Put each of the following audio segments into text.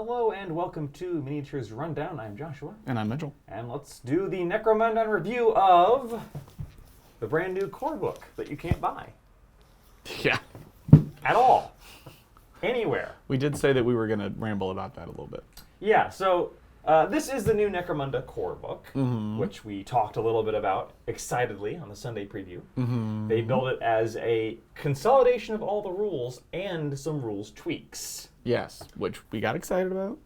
Hello and welcome to Miniatures Rundown. I'm Joshua. And I'm Mitchell. And let's do the Necromundown review of the brand new core book that you can't buy. Yeah. At all. Anywhere. We did say that we were going to ramble about that a little bit. Yeah, so this is the new Necromunda core book, which we talked a little bit about excitedly on the Sunday preview. They built it as a consolidation of all the rules and some rules tweaks. Yes, which we got excited about.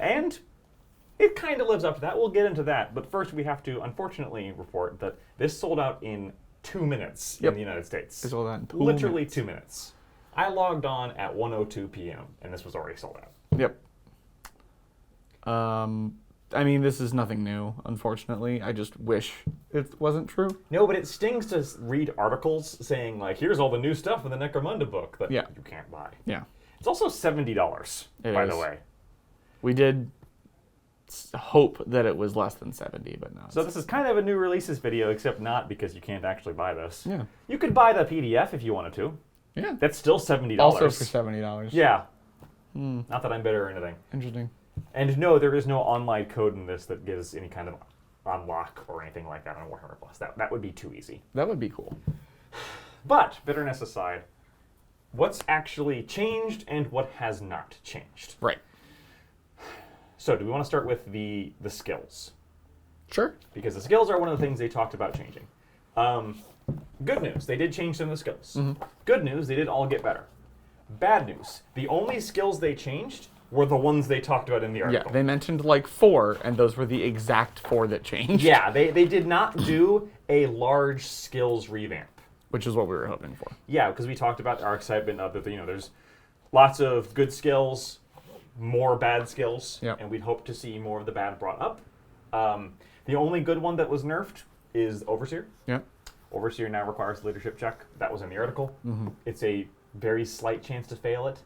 And it kind of lives up to that. We'll get into that. But first we have to, unfortunately, report that this sold out in 2 minutes in the United States. It sold out in 2 Literally minutes. 2 minutes. I logged on at 1:02 p.m. and this was already sold out. Yep. I mean, this is nothing new, unfortunately. I just wish it wasn't true. No, but it stings to read articles saying, like, here's all the new stuff in the Necromunda book that you can't buy. Yeah. It's also $70, by the way. We did hope that it was less than 70, but no. So this is kind of a new releases video, except not because you can't actually buy this. Yeah. You could buy the PDF if you wanted to. Yeah. That's still $70. Also for $70. Yeah. Not that I'm bitter or anything. Interesting. And no, there is no online code in this that gives any kind of unlock or anything like that on Warhammer Plus. That would be too easy. That would be cool. But, bitterness aside, what's actually changed and what has not changed? Right. So, do we want to start with the skills? Sure. Because the skills are one of the things they talked about changing. Good news, they did change some of the skills. Good news, they did all get better. Bad news, the only skills they changed were the ones they talked about in the article. Yeah, they mentioned like 4, and those were the exact 4 that changed. Yeah, they did not do a large skills revamp. Which is what we were hoping for. Yeah, because we talked about our excitement of that, there's lots of good skills, more bad skills, and we'd hope to see more of the bad brought up. The only good one that was nerfed is Overseer. Yeah. Overseer now requires a leadership check. That was in the article. It's a very slight chance to fail it.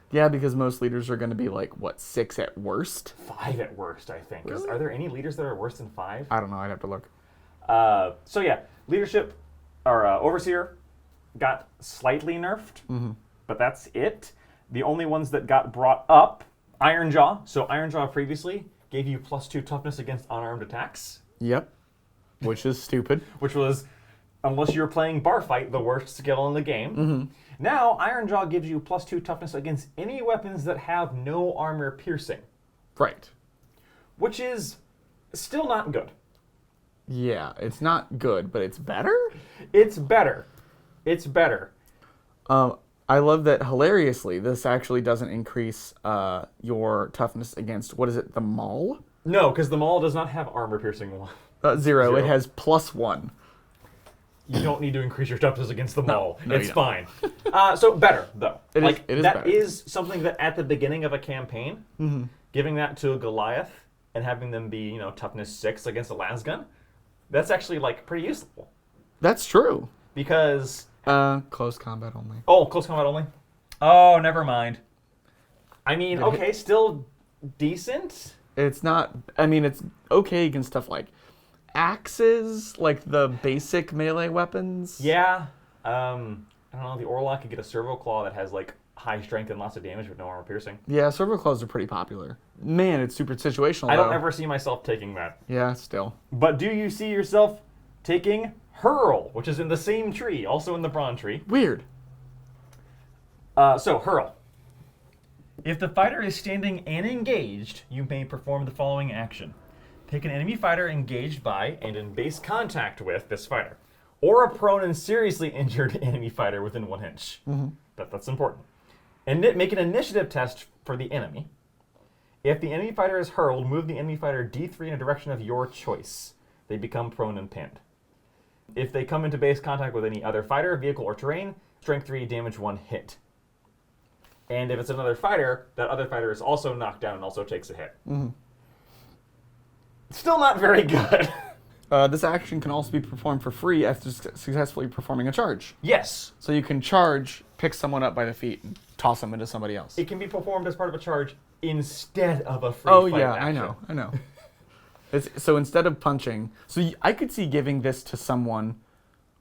Yeah, because most leaders are going to be like, what, 6 at worst? 5 at worst, I think. Really? Are there any leaders that are worse than 5? I don't know. I'd have to look. So yeah, leadership, or Overseer, got slightly nerfed, but that's it. The only ones that got brought up, Ironjaw. So Ironjaw previously gave you +2 toughness against unarmed attacks. Yep. Which is stupid. Which was, unless you're playing bar fight, the worst skill in the game. Now, Ironjaw gives you +2 toughness against any weapons that have no armor piercing. Right. Which is still not good. Yeah, it's not good, but it's better? It's better. It's better. I love that, hilariously, this actually doesn't increase your toughness against, what is it, the Maul? No, because the Maul does not have armor piercing. 0. It has +1. You don't need to increase your toughness against the Maul. No, it's fine. So better, though. It is that better. is something that at the beginning of a campaign, giving that to a Goliath and having them be, toughness 6 against a lasgun, that's actually, pretty useful. That's true. Because... close combat only. Oh, close combat only? Oh, never mind. I mean, okay, still decent? It's not... I mean, it's okay against stuff like axes, like the basic melee weapons. Yeah. I don't know, the Orlock could get a servo claw that has, high strength and lots of damage with no armor piercing. Yeah, servo claws are pretty popular. Man, it's super situational, I don't though. ever see myself taking that. Yeah, still. But do you see yourself taking Hurl, which is in the same tree, also in the Brawn tree? Weird. So, Hurl. If the fighter is standing and engaged, you may perform the following action. Pick an enemy fighter engaged by and in base contact with this fighter, or a prone and seriously injured enemy fighter within 1 inch. That's important. And make an initiative test for the enemy. If the enemy fighter is hurled, move the enemy fighter D3 in a direction of your choice. They become prone and pinned. If they come into base contact with any other fighter, vehicle, or terrain, strength 3, damage 1, hit. And if it's another fighter, that other fighter is also knocked down and also takes a hit. Still not very good. This action can also be performed for free after successfully performing a charge. Yes. So you can charge, pick someone up by the feet, and toss them into somebody else. It can be performed as part of a charge instead of a free fight action. I know. So instead of punching... So I could see giving this to someone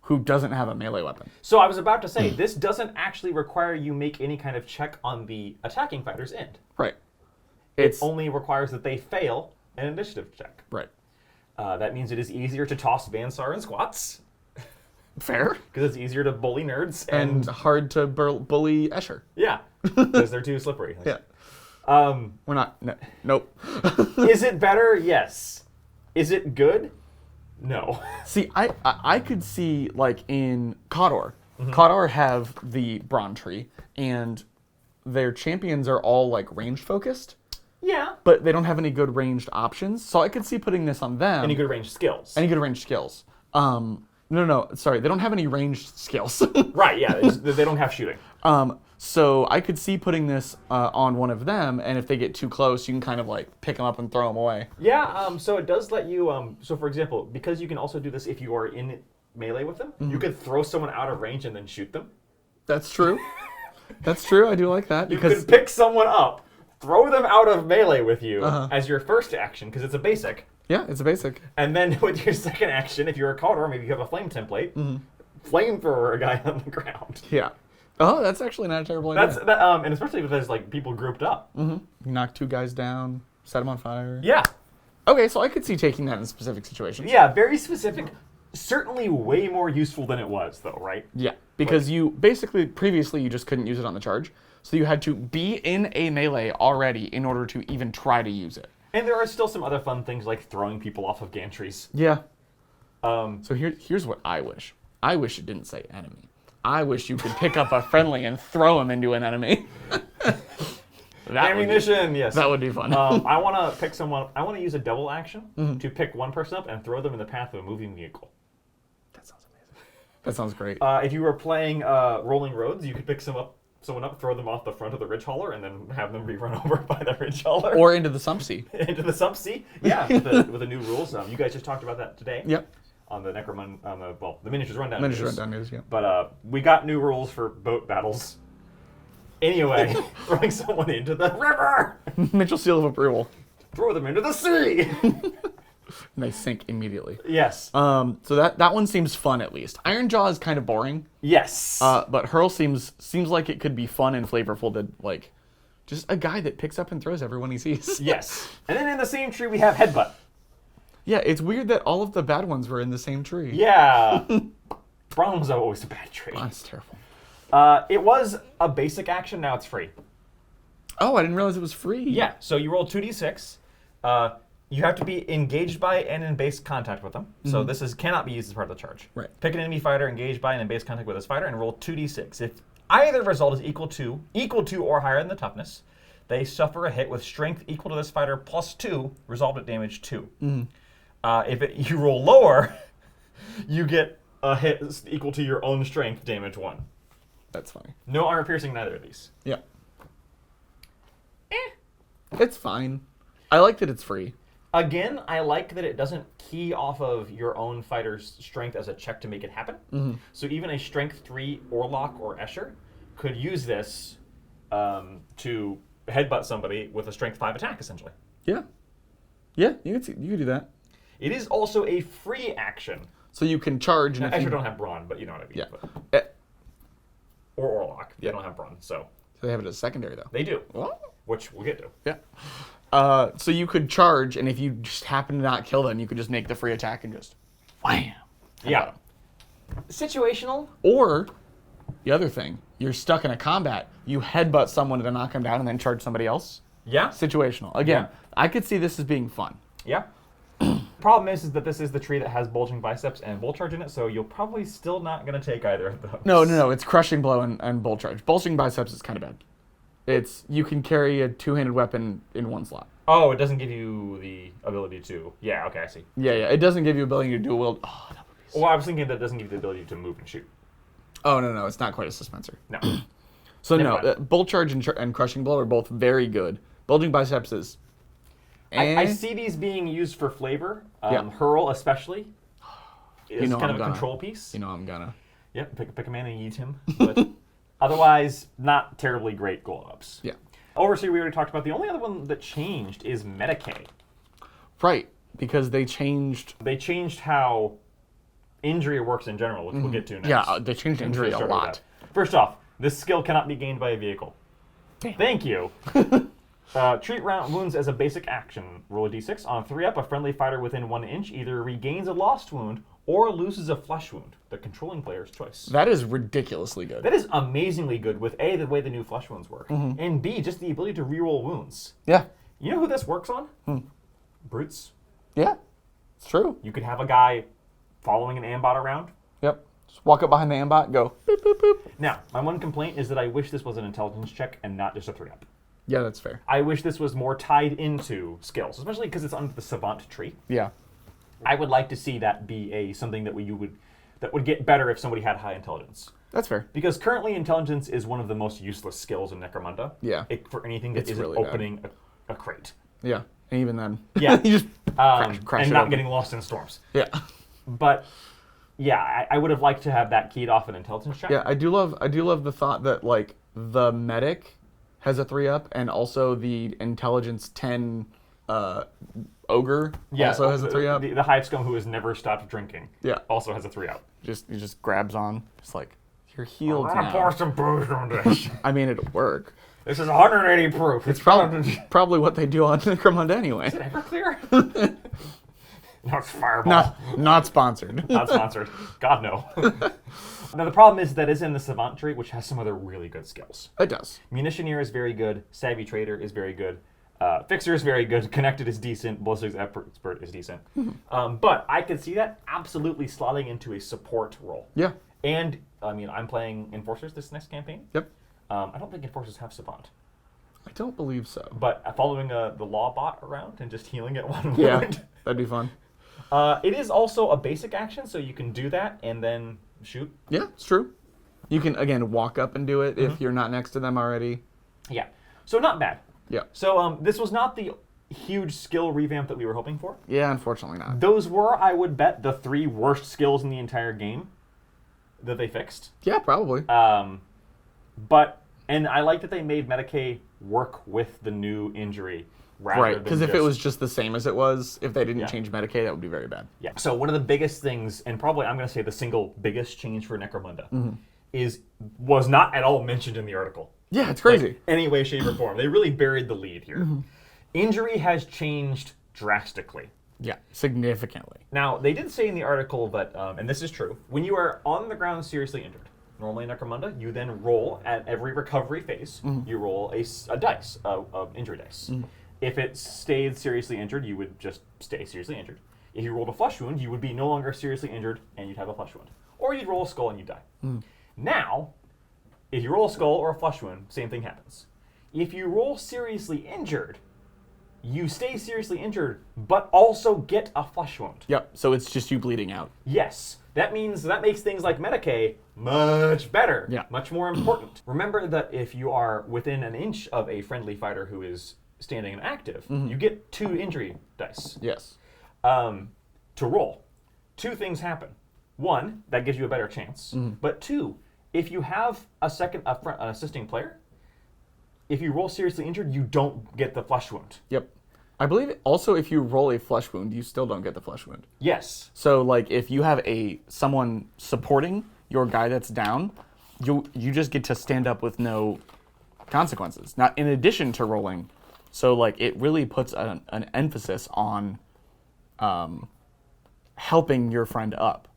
who doesn't have a melee weapon. So I was about to say, this doesn't actually require you make any kind of check on the attacking fighter's end. Right. It only requires that they fail an initiative check. Right. That means it is easier to toss Vansar and squats. Fair. Because it's easier to bully nerds. And hard to bully Escher. Yeah, because they're too slippery. Yeah. We're not. No, nope. Is it better? Yes. Is it good? No. See, I could see, like, in Khador. Khador have the Brawn Tree, and their champions are all, like, range-focused. Yeah. But they don't have any good ranged options, so I could see putting this on them. Any good ranged skills. Any good ranged skills. No, sorry, they don't have any ranged skills. Right, yeah, they don't have shooting. So I could see putting this on one of them, and if they get too close, you can kind of like pick them up and throw them away. Yeah, so it does let you, so for example, because you can also do this if you are in melee with them, you could throw someone out of range and then shoot them. That's true. That's true, I do like that. You could pick someone up, throw them out of melee with you as your first action, because it's a basic. Yeah, it's a basic. And then with your second action, if you're a Khador, maybe you have a flame template, flamethrower a guy on the ground. Yeah. Oh, that's actually not a terrible idea. And especially if there's like people grouped up. Knock two guys down, set them on fire. Yeah. Okay, so I could see taking that in specific situations. Yeah, very specific. Certainly way more useful than it was, though, right? Yeah, because you basically, previously, you just couldn't use it on the charge. So you had to be in a melee already in order to even try to use it. And there are still some other fun things like throwing people off of gantries. Yeah. So here's what I wish. I wish it didn't say enemy. I wish you could pick up a friendly and throw him into an enemy. Ammunition, yes. That would be fun. I want to pick someone. I want to use a double action to pick one person up and throw them in the path of a moving vehicle. That sounds amazing. That sounds great. If you were playing Rolling Roads, you could pick someone up, throw them off the front of the ridge hauler, and then have them be run over by the ridge hauler. Or into the sump sea. Into the sump sea, yeah, with the new rules. You guys just talked about that today. Yep. On the Necromunda, the Miniatures Rundown news, yeah. But we got new rules for boat battles. Anyway, throwing someone into the river! Mitchell seal of approval. Throw them into the sea! And they sink immediately. Yes. So that one seems fun, at least. Ironjaw is kind of boring. Yes. But Hurl seems like it could be fun and flavorful to, like, just a guy that picks up and throws everyone he sees. Yes. And then in the same tree we have Headbutt. Yeah, it's weird that all of the bad ones were in the same tree. Yeah. Braun was always a bad tree. That's terrible. It was a basic action, now it's free. Oh, I didn't realize it was free. Yeah, so you roll 2d6. You have to be engaged by and in base contact with them. So this cannot be used as part of the charge. Right. Pick an enemy fighter engaged by and in base contact with this fighter and roll 2d6. If either result is equal to or higher than the toughness, they suffer a hit with strength equal to this fighter plus 2, resolved at damage 2. If you roll lower, you get a hit equal to your own strength, damage 1. That's funny. No armor piercing, neither of these. Yeah. It's fine. I like that it's free. Again, I like that it doesn't key off of your own fighter's strength as a check to make it happen. So even a strength 3 Orlok or Escher could use this to headbutt somebody with a strength 5 attack, essentially. Yeah. Yeah, you could do that. It is also a free action. So you can charge. Now, Escher don't have Brawn, but you know what I mean. Yeah. Or Orlok. They don't have Brawn, so. So they have it as secondary, though. They do. Well, which we'll get to. Yeah. So you could charge, and if you just happen to not kill them, you could just make the free attack and just wham. Yeah. Situational. Or the other thing, you're stuck in a combat, you headbutt someone to knock them down and then charge somebody else. Yeah. Situational. Again, I could see this as being fun. Yeah. Problem is that this is the tree that has bulging biceps and bolt charge in it, so you're probably still not going to take either of those. No. It's crushing blow and bolt charge. Bulging biceps is kind of bad. You can carry a two-handed weapon in one slot. Oh, it doesn't give you the ability to. Yeah, okay, I see. Yeah. It doesn't give you ability to dual wield. Oh, that would be so. Well, I was thinking that it doesn't give you the ability to move and shoot. Oh, no. It's not quite a dispenser. No. So bolt charge and crushing blow are both very good. Bulging biceps is. I see these being used for flavor. Hurl especially is kind of a control piece. You know I'm gonna. Yep, pick a man and eat him. But otherwise, not terribly great goal ups. Yeah. Overseer, we already talked about. The only other one that changed is Medicae. Right, because they changed. They changed how injury works in general, which we'll get to next. Yeah, they changed injury a lot. First off, this skill cannot be gained by a vehicle. Damn. Thank you. Treat round wounds as a basic action. Roll a d6. On a 3-up, a friendly fighter within 1 inch either regains a lost wound or loses a flesh wound. The controlling player's choice. That is ridiculously good. That is amazingly good with A, the way the new flesh wounds work, and B, just the ability to reroll wounds. Yeah. You know who this works on? Brutes. Yeah. It's true. You could have a guy following an ambot around. Yep. Just walk up behind the ambot, go boop, boop, boop. Now, my one complaint is that I wish this was an intelligence check and not just a 3-up. Yeah, that's fair. I wish this was more tied into skills, especially because it's under the savant tree. Yeah. I would like to see that be something that would get better if somebody had high intelligence. That's fair. Because currently intelligence is one of the most useless skills in Necromunda. Yeah. For anything that It's isn't really opening a crate. Yeah. And even then. Yeah. You just crash and it not open. getting lost in storms. Yeah. But yeah, I would have liked to have that keyed off an intelligence check. Yeah, I do love the thought that like the medic has a 3-up and also the intelligence 10 ogre also has a 3-up. The hive scum who has never stopped drinking. Yeah. Also has a 3-up. He just grabs on. It's like you're healed I'm gonna pour now. some booze on this. I mean, it'll work. This is 180 proof. It's probably what they do on Necromunda anyway. Is it Everclear? No, it's Fireball. Not sponsored. Not sponsored. God, no. Now, the problem is that is in the Savant tree, which has some other really good skills. It does. Munitioneer is very good. Savvy Trader is very good. Fixer is very good. Connected is decent. Ballistics Expert is decent. But I could see that absolutely slotting into a support role. Yeah. And, I mean, I'm playing Enforcers this next campaign. Yep. I don't think Enforcers have Savant. I don't believe so. But following the law bot around and just healing at one Yeah, wound. that'd be fun. It is also a basic action, so you can do that and then shoot. Yeah, it's true. You can, again, walk up and do it if you're not next to them already. Yeah. So not bad. Yeah. So this was not the huge skill revamp that we were hoping for. Yeah, unfortunately not. Those were, I would bet, the 3 worst skills in the entire game that they fixed. Yeah, probably. And I like that they made Medicae work with the new injury. Right, because if it was just the same as it was, if they didn't change Medicae, that would be very bad. Yeah. So one of the biggest things, and probably I'm going to say the single biggest change for Necromunda, was not at all mentioned in the article. Yeah, it's crazy. Like, any way, shape, or form. They really buried the lead here. Injury has changed drastically. Yeah, significantly. Now, they did say in the article that, and this is true, when you are on the ground seriously injured, normally in Necromunda, you then roll at every recovery phase, you roll a dice, a injury dice. If it stayed seriously injured, you would just stay seriously injured. If you rolled a flesh wound, you would be no longer seriously injured and you'd have a flesh wound. Or you'd roll a skull and you'd die. Now, if you roll a skull or a flesh wound, same thing happens. If you roll seriously injured, you stay seriously injured, but also get a flesh wound. Yep, so it's just you bleeding out. Yes. That makes things like Medicae much better. Yeah. Much more important. Remember that if you are within an inch of a friendly fighter who is standing and active, you get 2 injury dice. Yes. To roll. 2 things happen. 1, that gives you a better chance. But 2, if you have an assisting player, if you roll seriously injured, you don't get the flesh wound. Yep. I believe also if you roll a flesh wound, you still don't get the flesh wound. Yes. So like if you have someone supporting your guy that's down, you just get to stand up with no consequences. Not in addition to rolling. So like it really puts an emphasis on helping your friend up.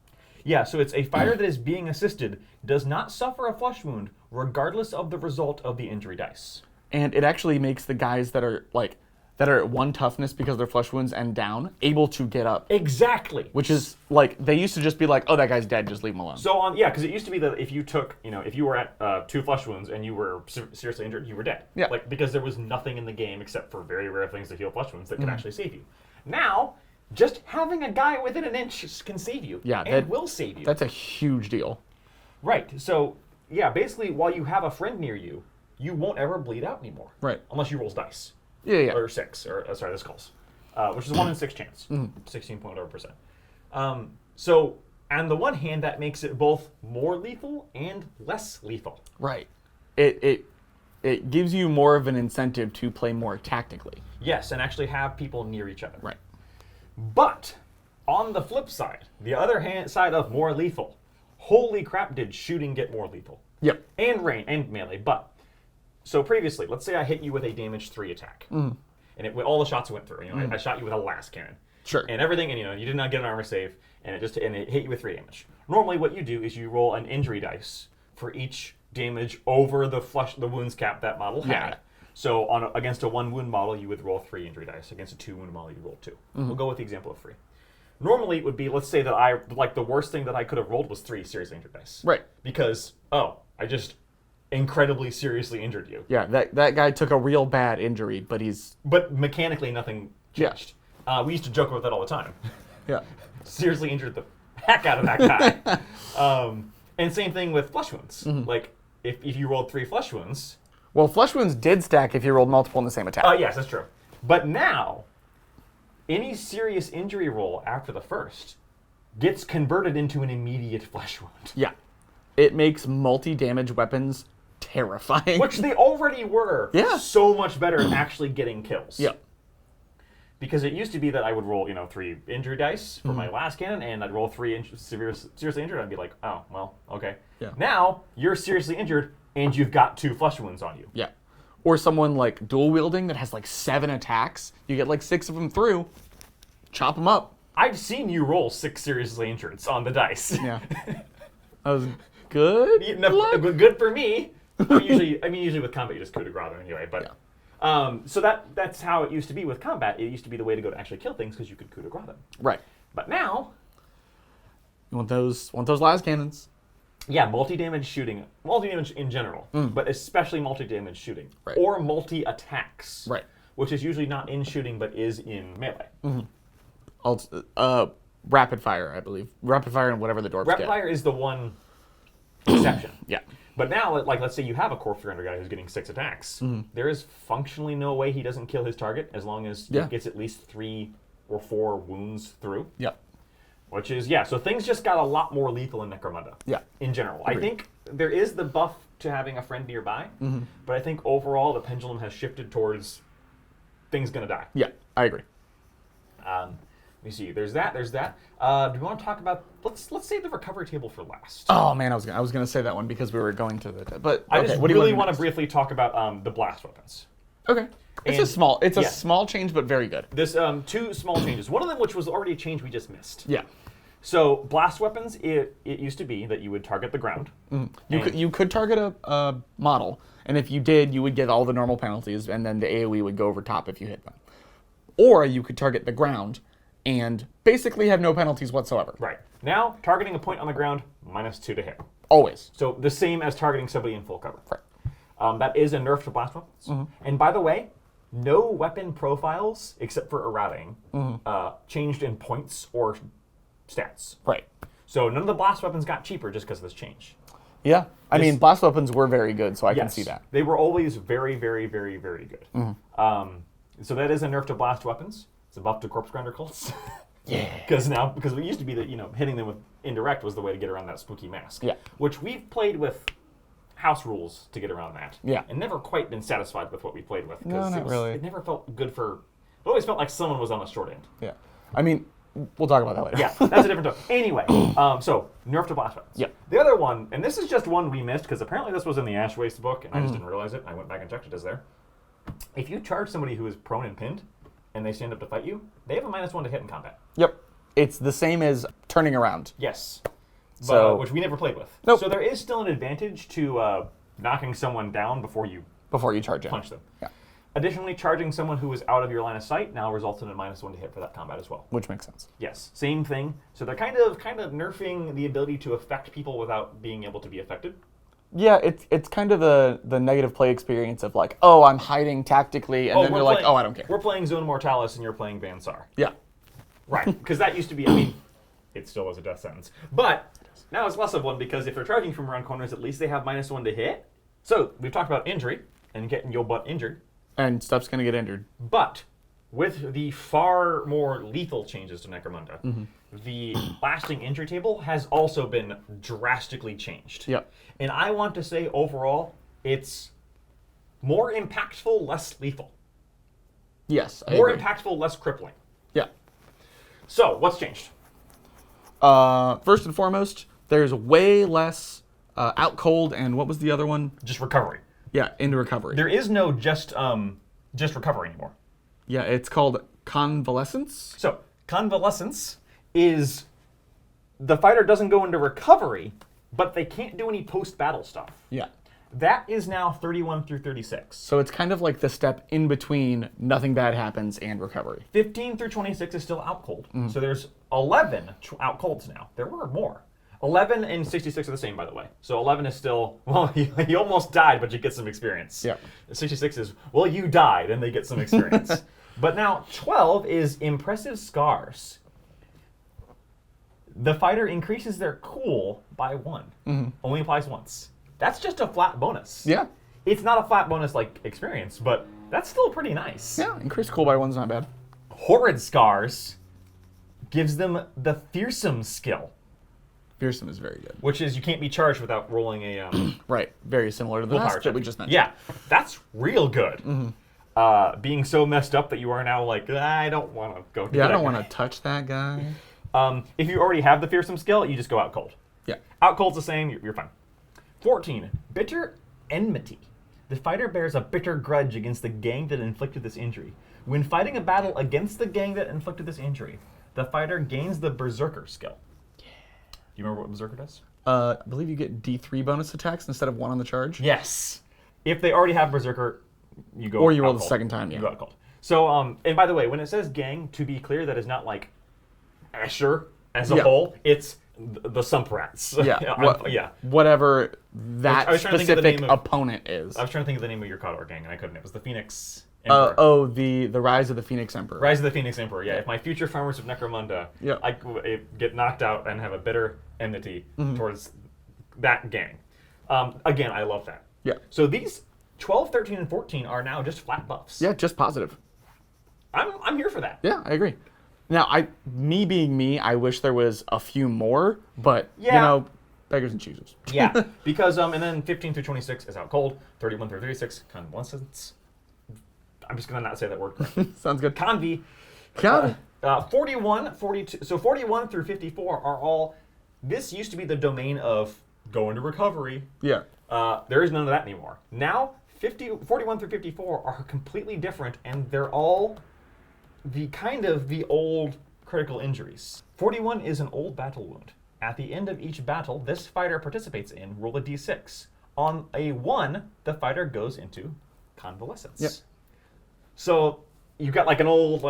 Yeah, so it's a fighter that is being assisted does not suffer a flesh wound regardless of the result of the injury dice. And it actually makes the guys that are at 1 toughness because they're flesh wounds and down able to get up. Exactly. Which is like they used to just be like, oh, that guy's dead, just leave him alone. So because it used to be that if you took, if you were at 2 flesh wounds and you were seriously injured, you were dead. Yeah. Like because there was nothing in the game except for very rare things to heal flesh wounds that could actually save you. Now, just having a guy within an inch can save you. Yeah, and will save you. That's a huge deal. Right. So yeah, basically while you have a friend near you, you won't ever bleed out anymore. Right. Unless you rolls dice. Yeah. Or 6, or sorry, this calls, which is a 1 in 6 chance, 16.0%. So, on the one hand, that makes it both more lethal and less lethal. Right. It gives you more of an incentive to play more tactically. Yes, and actually have people near each other. Right. But on the flip side, the other side of more lethal, holy crap, did shooting get more lethal? Yep. And range and melee, but So previously, let's say I hit you with a damage 3 attack, and all the shots went through. I shot you with a last cannon, Sure. and everything, and you did not get an armor save, and it hit you with 3 damage. Normally, what you do is you roll an injury dice for each damage over the wounds cap that model had. Yeah. So against a 1 wound model, you would roll 3 injury dice. Against a 2 wound model, you roll 2. We'll go with the example of 3. Normally, it would be, let's say that the worst thing that I could have rolled was 3 seriously injured dice. Right. Because, I just incredibly seriously injured you. Yeah, that guy took a real bad injury, but mechanically, nothing changed. We used to joke about that all the time. Yeah. Seriously injured the heck out of that guy. And same thing with flesh wounds. Like, if you rolled 3 flesh wounds... Well, flesh wounds did stack if you rolled multiple in the same attack. Yes, that's true. But now, any serious injury roll after the first gets converted into an immediate flesh wound. Yeah. It makes multi-damage weapons terrifying. Which they already were so much better at actually getting kills. Yeah. Because it used to be that I would roll, 3 injury dice for my last cannon, and I'd roll 3 seriously injured. I'd be like, oh, well, okay. Yeah. Now, you're seriously injured, and you've got 2 flesh wounds on you. Yeah. Or someone like dual wielding that has 7 attacks. You get 6 of them through. Chop them up. I've seen you roll 6 seriously injured on the dice. Yeah. That was good. Good for me. Usually with combat you just coup de grace anyway. But so that's how it used to be with combat. It used to be the way to go to actually kill things because you could coup de grace them. Right. But now, you want those las cannons. Yeah, multi-damage shooting. Multi-damage in general, but especially multi-damage shooting. Right. Or multi-attacks. Right. Which is usually not in shooting, but is in melee. Rapid fire, I believe. Rapid fire and whatever the dwarves Rapid fire is the one exception. Yeah. But now, let's say you have a Core 300 guy who's getting 6 attacks. There is functionally no way he doesn't kill his target as long as he gets at least 3 or 4 wounds through. Yep. Which is, so things just got a lot more lethal in Necromunda. Yeah. In general. Agreed. I think there is the buff to having a friend nearby, but I think overall the pendulum has shifted towards things gonna die. Yeah, I agree. Let me see. There's that. Do we want to talk about? Let's save the recovery table for last. Oh man, I was gonna say that one because we were going to the. But I okay, just what do really you want to briefly talk about the blast weapons. Okay. It's a small change, but very good. There's 2 small changes. One of them, which was already a change we just missed. Yeah. So blast weapons, it used to be that you would target the ground. You could target a model, and if you did, you would get all the normal penalties, and then the AOE would go over top if you hit them. Or you could target the ground and basically have no penalties whatsoever. Right. Now, targeting a point on the ground, -2 to hit. Always. So the same as targeting somebody in full cover. Right. That is a nerf to blast weapons. And by the way, no weapon profiles, except for errating, changed in points or stats. Right. So none of the blast weapons got cheaper just because of this change. Yeah. I mean, blast weapons were very good, so I can see that. They were always very, very, very, very good. So that is a nerf to blast weapons. It's a buff to corpse grinder cults. Yeah. Because it used to be that, hitting them with indirect was the way to get around that spooky mask. Yeah. Which we've played with house rules to get around that. Yeah. And never quite been satisfied with what we played with. No, not really. It never felt good for... It always felt like someone was on the short end. Yeah. I mean, we'll talk about that later. Yeah, that's a different topic. Anyway, so nerf to blast weapons. Yeah. The other one, and this is just one we missed because apparently this was in the Ash Waste book, and I just didn't realize it. I went back and checked it as there. If you charge somebody who is prone and pinned, and they stand up to fight you, they have a -1 to hit in combat. Yep. It's the same as turning around. Yes. So, which we never played with. Nope. So there is still an advantage to knocking someone down before you charge in. punch them. Yeah. Additionally, charging someone who is out of your line of sight now results in a -1 to hit for that combat as well. Which makes sense. Yes, same thing. So they're kind of nerfing the ability to affect people without being able to be affected. Yeah, it's kind of the negative play experience of like, oh, I'm hiding tactically, and then they're like, oh, I don't care. We're playing Zone Mortalis and you're playing Van Sar. Yeah. Right, because that used to be, it still was a death sentence. But now it's less of one because if they're charging from around corners, at least they have -1 to hit. So we've talked about injury and getting your butt injured. And stuff's going to get injured. But with the far more lethal changes to Necromunda, the lasting injury table has also been drastically changed. Yep. And I want to say overall, it's more impactful, less lethal. Yes, I More agree. impactful, less crippling. Yeah. So, what's changed? First and foremost, there's way less out cold, and what was the other one? Just recovery. Yeah, into recovery. There is no just recovery anymore. Yeah, it's called convalescence. So convalescence is the fighter doesn't go into recovery, but they can't do any post-battle stuff. Yeah. That is now 31 through 36. So it's kind of like the step in between nothing bad happens and recovery. 15 through 26 is still out cold. So there's 11 out colds now. There were more. 11 and 66 are the same, by the way. So 11 is still, well, you almost died, but you get some experience. Yeah. 66 is, well, you died, and they get some experience. But now 12 is impressive scars. The fighter increases their cool by 1. Only applies once. That's just a flat bonus. Yeah. It's not a flat bonus like experience, but that's still pretty nice. Yeah, increased cool by 1's not bad. Horrid Scars gives them the Fearsome skill, Fearsome is very good. which is you can't be charged without rolling a Right, very similar to the willpower last that we check. just mentioned. Yeah, that's real good. Being so messed up that you are now like, I don't want to go do Yeah, I that don't guy." want to touch that guy. If you already have the Fearsome skill, you just go out cold. Yeah. Out cold's the same, you're fine. 14, Bitter Enmity. The fighter bears a bitter grudge against the gang that inflicted this injury. When fighting a battle against the gang that inflicted this injury, the fighter gains the Berserker skill. Do you remember what Berserker does? I believe you get D3 bonus attacks instead of 1 on the charge. Yes. If they already have Berserker, you go Or you roll out the cold. second time, yeah. You go out cold. So, and by the way, when it says gang, to be clear, that is not like Asher as a Yeah. whole. It's the Sumprats. Yeah. Yeah. Whatever that I was trying to think of the specific name of- opponent is. I was trying to think of the name of your Khador gang, and I couldn't. It was the Phoenix Emperor. The Rise of the Phoenix Emperor. Rise of the Phoenix Emperor, yeah. If my future farmers of Necromunda Yeah. get knocked out and have a bitter enmity towards that gang. Again, I love that. Yeah. So these 12, 13, and 14 are now just flat buffs. Yeah, just positive. I'm here for that. Yeah, I agree. Now, me being me, I wish there was a few more, but Yeah. beggars and choosers. Yeah, because and then 15 through 26 is out cold. 31 through 36, convalescence. I'm just gonna not say that word correctly. Sounds good. Convi. Convi. 41, 42. So 41 through 54 are all. This used to be the domain of go into recovery. Yeah. There is none of that anymore. Now 41 through 54 are completely different, and they're all the old critical injuries. 41 is an old battle wound. At the end of each battle this fighter participates in, roll a d6. On a 1, the fighter goes into convalescence. Yep. So you've got like an old,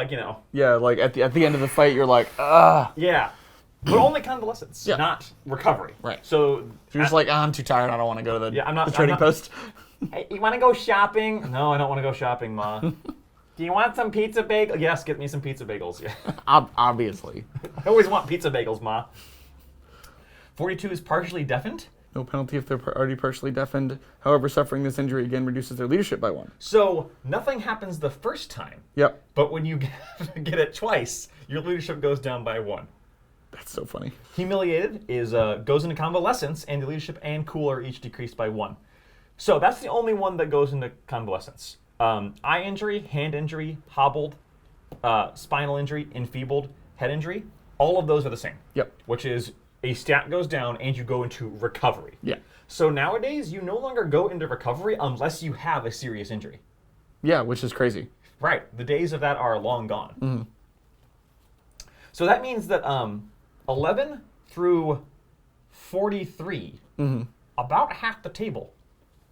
Yeah, like at the end of the fight, you're like, ah. yeah. But only convalescence, Yeah. not recovery. Right. So You're just like, I'm too tired. I don't want to go to the, Yeah, I'm not- the trading I'm not- post. hey, you want to go shopping? No, I don't want to go shopping, Ma. Do you want some pizza bagels? Yes, get me some pizza bagels. Yeah. Obviously. I always want pizza bagels, Ma. 42 is partially deafened. No penalty if they're already partially deafened. However, suffering this injury again reduces their leadership by 1. So nothing happens the first time, Yep. but when you get it twice, your leadership goes down by 1. That's so funny. Humiliated is goes into convalescence, and the leadership and cool are each decreased by 1. So that's the only one that goes into convalescence. Eye injury, hand injury, hobbled, spinal injury, enfeebled, head injury, all of those are the same. Yep. Which is a stat goes down and you go into recovery. Yeah. So nowadays, you no longer go into recovery unless you have a serious injury. Yeah, which is crazy. Right. The days of that are long gone. So that means that 11 through 43, about half the table,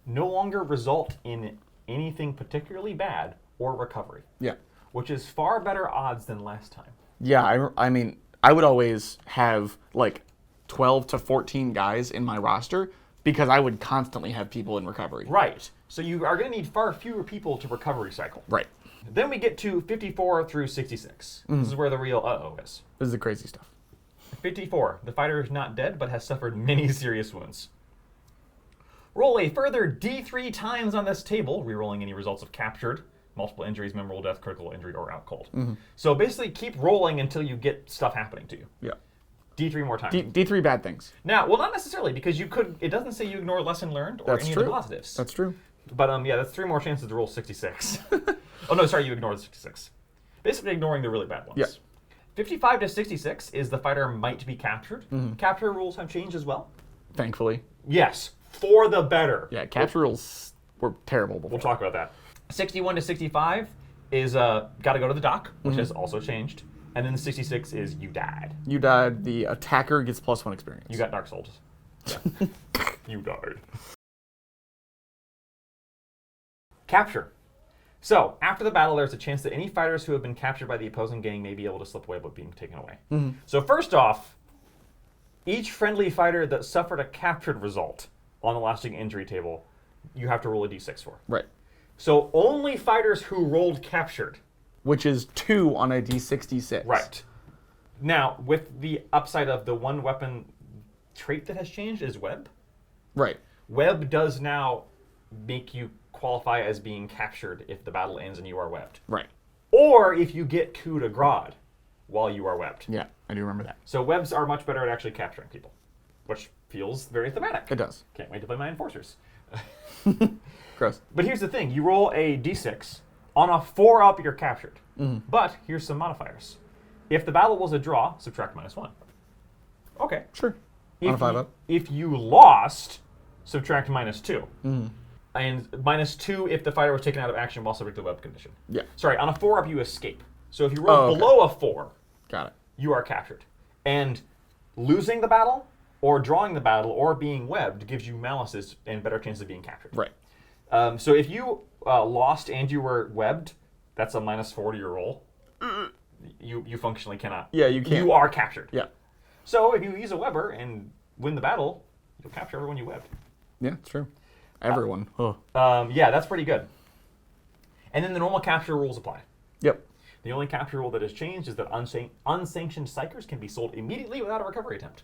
no longer result in anything particularly bad or recovery, Yeah. which is far better odds than last time. Yeah, I mean, I would always have like 12 to 14 guys in my roster because I would constantly have people in recovery. Right. So you are going to need far fewer people to recovery cycle. Right. Then we get to 54 through 66. This is where the real uh-oh is. This is the crazy stuff. 54. The fighter is not dead, but has suffered many serious wounds. Roll a further D3 times on this table, rerolling any results of captured, multiple injuries, memorable death, critical injury, or out cold. So basically, keep rolling until you get stuff happening to you. Yeah. D3 more times. D3 bad things. Now, well, not necessarily, because you could. It doesn't say you ignore lesson learned or That's any true. of the positives. That's true. But yeah, that's 3 more chances to roll 66. Oh no, sorry, you ignore the 66. Basically, ignoring the really bad ones. Yeah. 55 to 66 is the fighter might be captured. Capture rules have changed as well. Thankfully. Yes, for the better. Yeah, capture rules were terrible before. We'll talk about that. 61 to 65 is got to go to the dock, which has also changed. And then the 66 is you died. You died. The attacker gets +1 experience. You got Dark Souls. Yeah. You died. Capture. So, after the battle, there's a chance that any fighters who have been captured by the opposing gang may be able to slip away but being taken away. So first off, each friendly fighter that suffered a captured result on the lasting injury table, you have to roll a d6 for. Right. So only fighters who rolled captured. Which is 2 on a d66. Right. Now, with the upside of the one weapon trait that has changed is web. Right. Web does now make you qualify as being captured if the battle ends and you are webbed. Right. Or if you get coup de grace while you are webbed. Yeah, I do remember that. So webs are much better at actually capturing people, which feels very thematic. It does. Can't wait to play my enforcers. Gross. But here's the thing. You roll a d6. On a 4-up, you're captured. But here's some modifiers. If the battle was a draw, subtract -1. Okay. Sure. On a 5-up. If you lost, subtract -2. And -2 if the fighter was taken out of action while subject to the web condition. Yeah. Sorry, on a 4-up, you escape. So if you roll below a 4, got it. you are captured. And losing the battle, or drawing the battle, or being webbed gives you malices and better chance of being captured. Right. So if you lost and you were webbed, that's a -4 to your roll. You functionally cannot. Yeah, you can't. You are captured. Yeah. So if you use a webber and win the battle, you'll capture everyone you webbed. Yeah, it's true. Everyone. Yeah, that's pretty good. And then the normal capture rules apply. Yep. The only capture rule that has changed is that unsanctioned psychers can be sold immediately without a recovery attempt.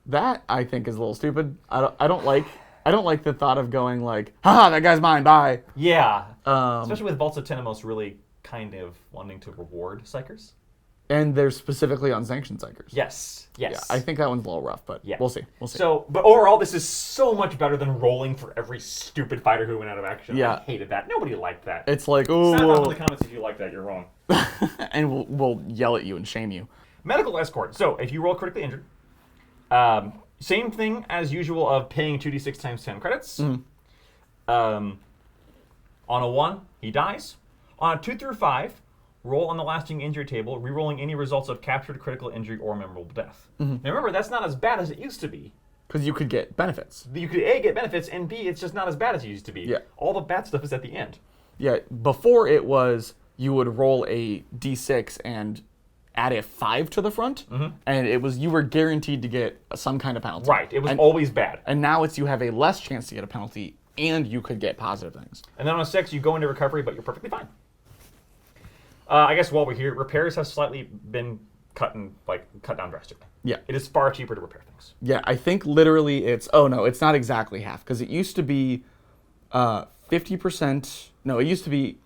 That I think is a little stupid. I don't like the thought of going like, haha, that guy's mine, bye. Yeah. Especially with Vaults of Tenemos really kind of wanting to reward psychers. And they're specifically unsanctioned psychers. Yes. Yes. Yeah, I think that one's a little rough, but we'll see. We'll see. So, but overall, this is so much better than rolling for every stupid fighter who went out of action. Yeah. I hated that. Nobody liked that. It's like, Snap off in oh, the comments if you like that. You're wrong. and we'll yell at you and shame you. Medical escort. So, if you roll critically injured, same thing as usual of paying 2d6 times 10 credits. On a 1, he dies. On a 2 through 5, roll on the lasting injury table, re-rolling any results of captured, critical injury, or memorable death. Now remember, that's not as bad as it used to be. Because you could get benefits. You could A, get benefits, and B, it's just not as bad as it used to be. Yeah. All the bad stuff is at the end. Yeah, before it was you would roll a d6 and add a 5 to the front, and it was you were guaranteed to get some kind of penalty. Right, it was always bad. And now it's you have a less chance to get a penalty, and you could get positive things. And then on a 6, you go into recovery, but you're perfectly fine. I guess while we're here, repairs have slightly been cut down drastically. Yeah. It is far cheaper to repair things. Yeah, I think literally it's it's not exactly half because it used to be 50%. No, it used to be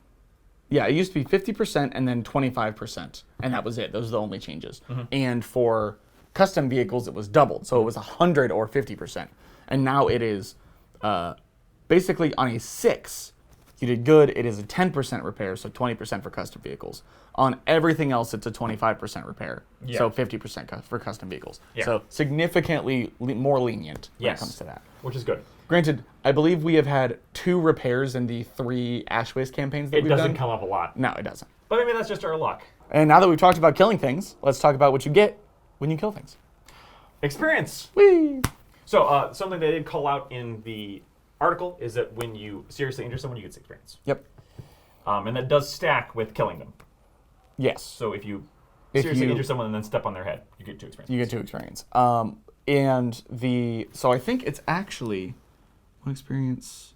50% and then 25%, and that was it. Those are the only changes. And for custom vehicles, it was doubled, so it was 100 or 50%, and now it is basically on a 6. You did good, it is a 10% repair, so 20% for custom vehicles. On everything else, it's a 25% repair, so 50% for custom vehicles. Yeah. So significantly more lenient when it comes to that. Which is good. Granted, I believe we have had 2 repairs in the 3 Ash Waste campaigns that we've done. It doesn't come up a lot. No, it doesn't. But maybe that's just our luck. And now that we've talked about killing things, let's talk about what you get when you kill things. Experience. Whee! So something they did call out in the article is that when you seriously injure someone, you get experience. Yep. And that does stack with killing them. Yes. So if you seriously injure someone and then step on their head, you get 2 experience. You get 2 experience. So I think it's actually 1 experience.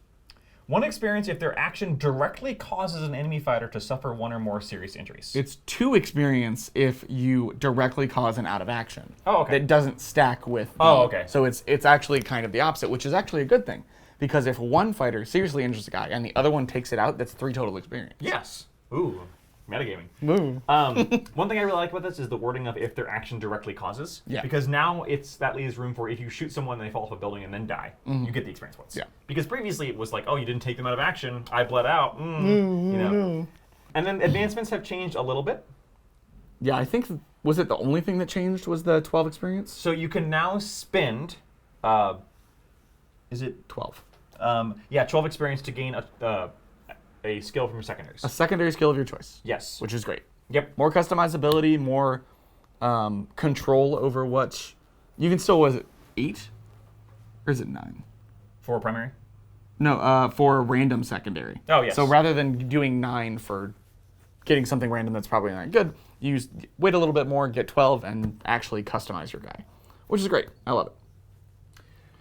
1 experience if their action directly causes an enemy fighter to suffer 1 or more serious injuries. It's 2 experience if you directly cause an out of action. Oh, okay. That doesn't stack with. Okay. So it's actually kind of the opposite, which is actually a good thing. Because if one fighter seriously injures a guy and the other one takes it out, that's 3 total experience. Yes. Ooh, metagaming. Move. One thing I really like about this is the wording of if their action directly causes. Yeah. Because now that leaves room for if you shoot someone and they fall off a building and then die, you get the experience points. Yeah. Because previously it was like, oh, you didn't take them out of action, I bled out. You know. And then advancements have changed a little bit. Yeah, I think, was it the only thing that changed was the 12 experience? So you can now spend, is it 12. Yeah, 12 experience to gain a skill from your secondaries. A secondary skill of your choice. Yes. Which is great. Yep. More customizability, more control over what you can still. Was it 8 or is it 9? For primary? No, for random secondary. Oh, yes. So rather than doing 9 for getting something random that's probably not good, you wait a little bit more, get 12, and actually customize your guy, which is great. I love it.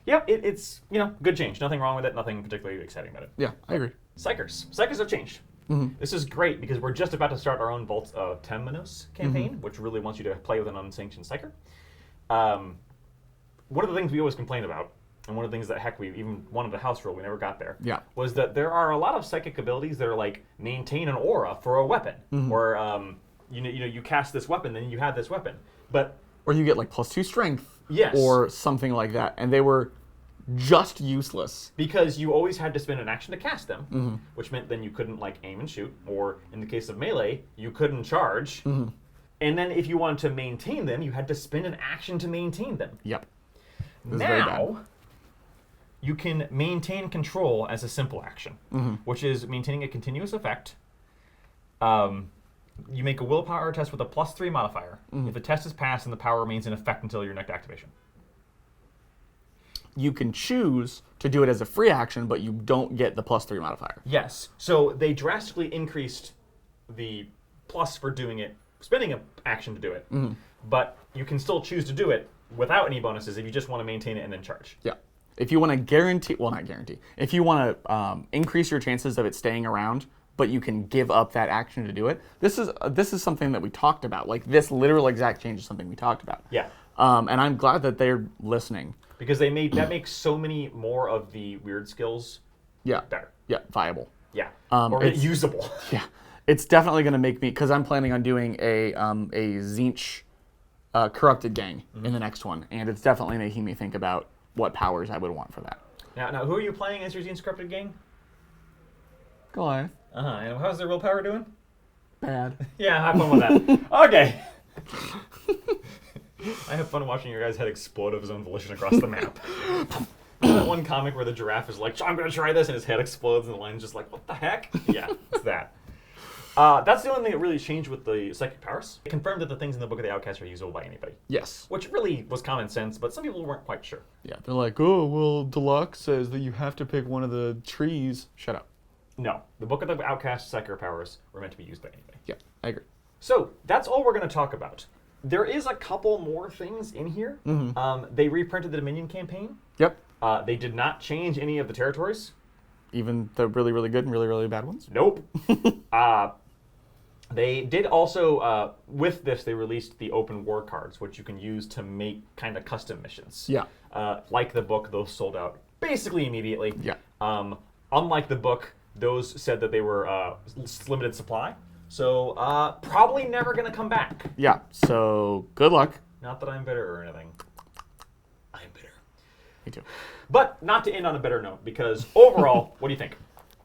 Yeah, it's good change. Nothing wrong with it. Nothing particularly exciting about it. Yeah, I agree. Psychers. Psychers have changed. This is great because we're just about to start our own Vault of Temmenos campaign, which really wants you to play with an unsanctioned psyker. One of the things we always complain about, and one of the things that heck we even wanted a house rule, we never got there, was that there are a lot of psychic abilities that are like maintain an aura for a weapon, or you cast this weapon, then you have this weapon, or you get like +2 strength, yes, or something like that, and they were just useless because you always had to spend an action to cast them, which meant then you couldn't like aim and shoot, or in the case of melee, you couldn't charge, and then if you wanted to maintain them, you had to spend an action to maintain them. Yep. Now, you can maintain control as a simple action, which is maintaining a continuous effect. You make a willpower test with a +3 modifier. If the test is passed, then the power remains in effect until your next activation. You can choose to do it as a free action, but you don't get the +3 modifier. Yes. So they drastically increased the plus for doing it, spending an action to do it. But you can still choose to do it without any bonuses if you just want to maintain it and then charge. Yeah. If you want to guarantee, well, not guarantee, if you want to increase your chances of it staying around, but you can give up that action to do it, this is something that we talked about. Like, this literal exact change is something we talked about. Yeah. And I'm glad that they're listening. Because that makes so many more of the weird skills better. Yeah, viable. Yeah. Or usable. Yeah. It's definitely going to make me, because I'm planning on doing a Tzeentch corrupted gang in the next one, and it's definitely making me think about what powers I would want for that. Now who are you playing as your Tzeentch corrupted gang? Goliath. And how's their willpower doing? Bad. Yeah, have fun with that. Okay. I have fun watching your guy's head explode of his own volition across the map. That one comic where the giraffe is like, I'm going to try this, and his head explodes, and the lion's just like, what the heck? Yeah, it's that. That's the only thing that really changed with the psychic powers. It confirmed that the things in the Book of the Outcast are usable by anybody. Yes. Which really was common sense, but some people weren't quite sure. Yeah, they're like, oh, well, Deluxe says that you have to pick one of the trees. Shut up. No, the Book of the Outcast psychic powers were meant to be used by anybody. Yeah, I agree. So, that's all we're going to talk about. There is a couple more things in here. They reprinted the Dominion campaign. Yep. They did not change any of the territories. Even the really, really good and really, really bad ones? Nope. They did also, with this, they released the open war cards, which you can use to make kind of custom missions. Yeah. Like the book, those sold out basically immediately. Yeah. Unlike the book, those said that they were limited supply. So probably never going to come back. Yeah, so good luck. Not that I'm bitter or anything. I'm bitter. Me too. But not to end on a bitter note, because overall, what do you think?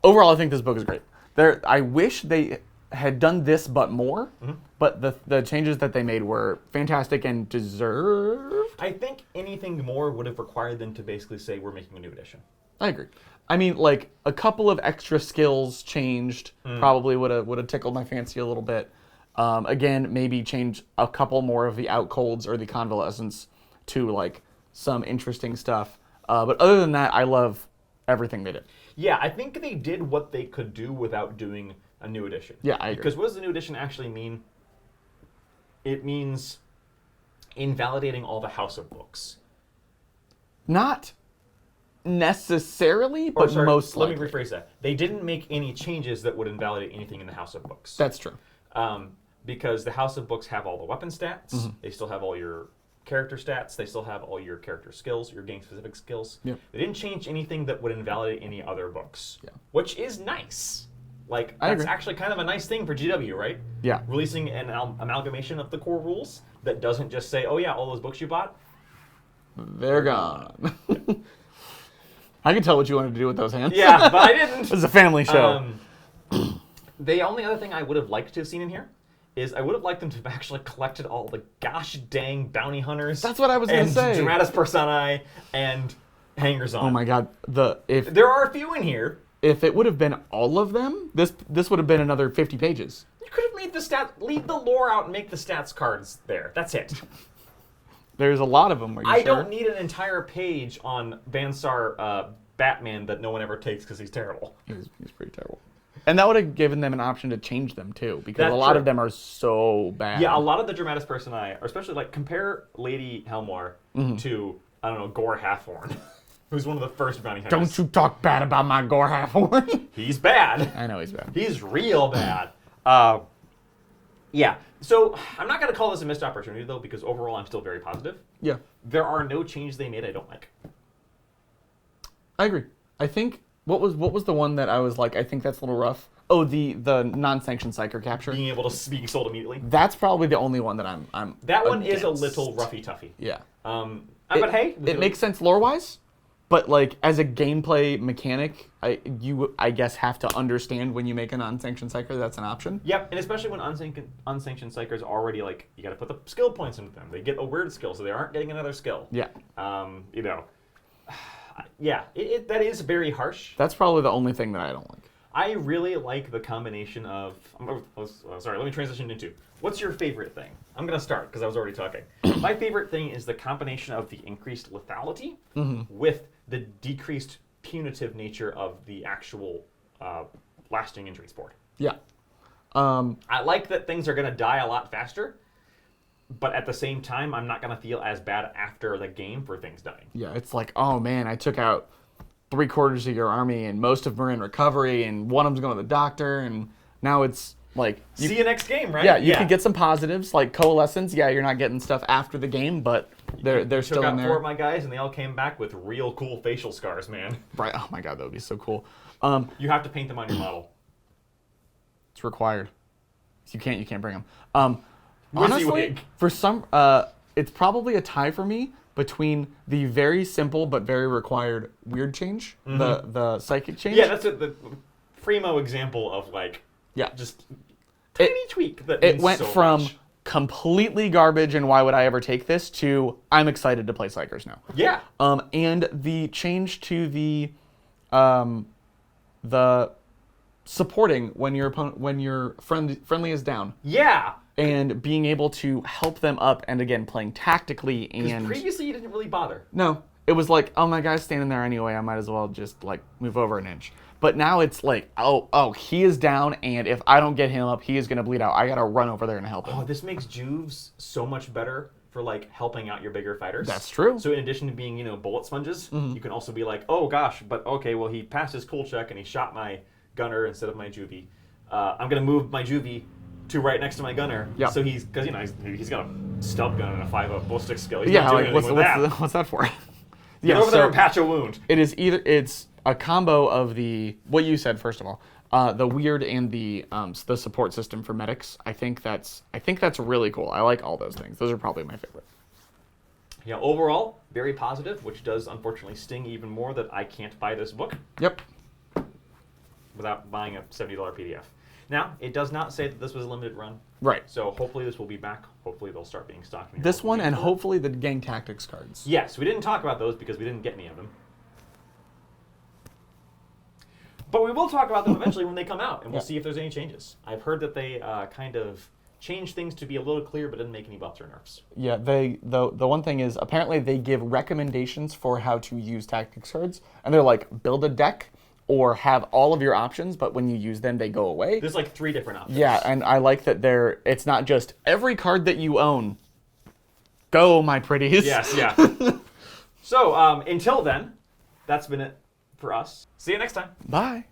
Overall, I think this book is great. I wish they had done this but more, but the changes that they made were fantastic and deserved. I think anything more would have required them to basically say, we're making a new edition. I agree. I mean, like, a couple of extra skills changed probably would have tickled my fancy a little bit. Again, maybe change a couple more of the outcolds or the convalescents to, like, some interesting stuff. But other than that, I love everything they did. Yeah, I think they did what they could do without doing a new edition. Yeah, I agree. Because what does the new edition actually mean? It means invalidating all the House of Books. Not necessarily, but most likely. Let me rephrase that. They didn't make any changes that would invalidate anything in the House of Books. That's true. Because the House of Books have all the weapon stats. They still have all your character stats. They still have all your character skills, your game-specific skills. Yep. They didn't change anything that would invalidate any other books. Yeah. Which is nice. Like, that's actually kind of a nice thing for GW, right? Yeah. Releasing an amalgamation of the core rules that doesn't just say, oh yeah, all those books you bought, they're gone. I could tell what you wanted to do with those hands. Yeah, but I didn't. This is a family show. The only other thing I would have liked to have seen in here is I would have liked them to have actually collected all the gosh dang bounty hunters. That's what I was going to say. And Dramatis Personae and hangers-on. Oh my god, if There are a few in here. it would have been all of them, this would have been another 50 pages. You could have made leave the lore out and make the stats cards there. That's it. There's a lot of them. Are you I sure? don't need an entire page on Bansar Batman that no one ever takes because he's terrible. He's pretty terrible. And that would have given them an option to change them too, because That's a lot true. of them are so bad. Yeah, a lot of the Dramatis Personae, or especially like compare Lady Helmar to, I don't know, Gore Halfhorn, who's one of the first bounty hunters. Don't you talk bad about my Gore Halfhorn. He's bad. I know he's bad. He's real bad. Yeah, so I'm not going to call this a missed opportunity, though, because overall I'm still very positive. Yeah. There are no changes they made I don't like. I agree. I think, what was the one that I was like, I think that's a little rough? Oh, the non-sanctioned psyker capture. Being able to be sold immediately. That's probably the only one that I'm That one is a against. little roughy-toughy. Yeah. But hey. It makes sense lore-wise, but like as a gameplay mechanic, I guess have to understand when you make a non-sanctioned psyker, that's an option. Yep, and especially when unsanctioned psychers already, like, you got to put the skill points into them. They get a weird skill, so they aren't getting another skill. Yeah. You know. Yeah, that is very harsh. That's probably the only thing that I don't like. I really like the combination of... sorry, let me transition into... What's your favorite thing? I'm going to start, because I was already talking. My favorite thing is the combination of the increased lethality with the decreased punitive nature of the actual lasting injuries board. Yeah. I like that things are going to die a lot faster, but at the same time, I'm not going to feel as bad after the game for things dying. Yeah, it's like, oh man, I took out 3/4 of your army, and most of them are in recovery, and one of them's going to the doctor, and now it's like... See you next game, right? Yeah, you could get some positives, like coalescence. Yeah, you're not getting stuff after the game, but they're still in Took out there. 4 of my guys, and they all came back with real cool facial scars, man. Right, oh my god, that would be so cool. You have to paint them on your model. It's required. You can't bring them. Honestly, WYSIWYG. for some, it's probably a tie for me between the very simple but very required weird change, the psychic change. Yeah, that's the primo example of, like, Yeah. just tiny tweak that It means went so from much. completely garbage and why would I ever take this to I'm excited to play Psychers now. Yeah. And the change to the supporting when your friendly is down. Yeah. And being able to help them up, and again playing tactically, Because and previously you didn't really bother. no, it was like, oh, my guy's standing there anyway, I might as well just like move over an inch. But now it's like, oh, he is down, and if I don't get him up, he is gonna bleed out. I gotta run over there and help him. Oh, this makes Juves so much better for, like, helping out your bigger fighters. That's true. So in addition to being, bullet sponges, you can also be like, oh gosh, but okay, well, he passed his cool check and he shot my gunner instead of my juvie. I'm gonna move my juvie to right next to my gunner. Yeah. So he's got a stub gun and a 5-up ballistic skill. He's Yeah, not doing like anything with that. what's that for? Get Yeah, over there and patch a wound. It's a combo of what you said first of all, the weird and the support system for medics. I think that's really cool. I like all those things. Those are probably my favorite. Yeah, overall, very positive, which does unfortunately sting even more that I can't buy this book Yep. without buying a $70 PDF. Now, it does not say that this was a limited run. Right. So hopefully this will be back. Hopefully they'll start being stocked. in the This local one, game and store. hopefully the gang tactics cards. Yes, we didn't talk about those because we didn't get any of them. But we will talk about them eventually when they come out, and we'll see if there's any changes. I've heard that they kind of changed things to be a little clearer, but didn't make any buffs or nerfs. Yeah, the one thing is apparently they give recommendations for how to use tactics cards, and they're like build a deck or have all of your options, but when you use them they go away. There's like 3 different options. Yeah, and I like that it's not just every card that you own. Go, my pretties. Yes, yeah. So, until then, that's been it for us. See you next time. Bye.